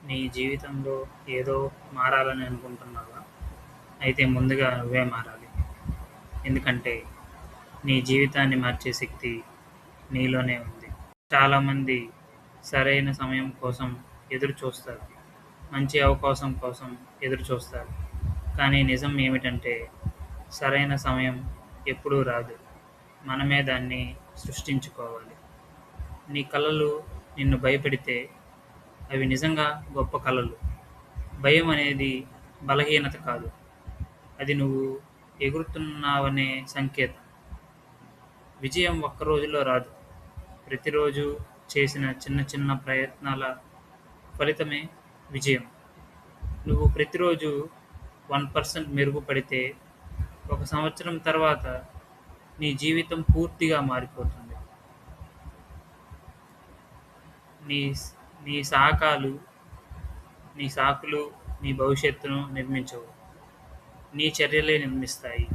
నీ జీవితంలో ఏదో మారాలని అనుకుంటున్నావా? అయితే ముందుగా నువ్వే మారాలి. ఎందుకంటే నీ జీవితాన్ని మార్చే శక్తి నీలోనే ఉంది. చాలామంది సరైన సమయం కోసం ఎదురు చూస్తారు. మంచి అవకాశం కోసం ఎదురు చూస్తారు. కానీ నిజం ఏమిటంటే సరైన సమయం ఎప్పుడూ రాదు. మనమే దాన్ని సృష్టించుకోవాలి. నీ కలలు నిన్ను భయపెడితే అవి నిజంగా గొప్ప కలలు. భయం అనేది బలహీనత కాదు. అది నువ్వు ఎగురుతున్నావనే సంకేతం. విజయం ఒక్క రోజులో రాదు. ప్రతిరోజు చేసిన చిన్న చిన్న ప్రయత్నాల ఫలితమే విజయం. నువ్వు ప్రతిరోజు 1% మెరుగుపడితే ఒక సంవత్సరం తర్వాత నీ జీవితం పూర్తిగా మారిపోతుంది. నీ నీ సాకాలు నీ సాకులు నీ భవిష్యత్తును నిర్మించవు. నీ చర్యలే నిర్మిస్తాయి.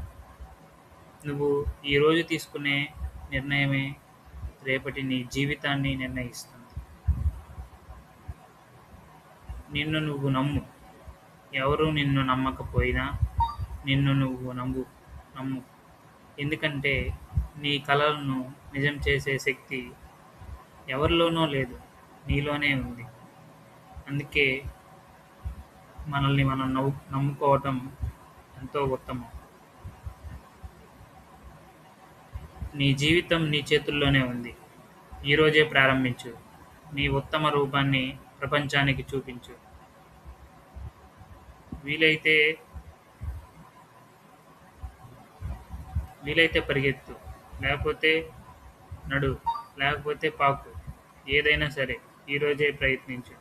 నువ్వు ఈరోజు తీసుకునే నిర్ణయమే రేపటి నీ జీవితాన్ని నిర్ణయిస్తుంది. నిన్ను నువ్వు నమ్ము. ఎవరూ నిన్ను నమ్మకపోయినా నిన్ను నువ్వు నమ్ము. ఎందుకంటే నీ కలలను నిజం చేసే శక్తి ఎవరిలోనో లేదు, నీలోనే ఉంది. అందుకే మనల్ని మనం నమ్ముకోవటం ఎంతో ఉత్తమం. నీ జీవితం నీ చేతుల్లోనే ఉంది. ఈరోజే ప్రారంభించు. నీ ఉత్తమ రూపాన్ని ప్రపంచానికి చూపించు. వీలైతే వీలైతే పరిగెత్తు, లేకపోతే నడు, లేకపోతే పాకు. ఏదైనా సరే ఈరోజే ప్రయత్నించు.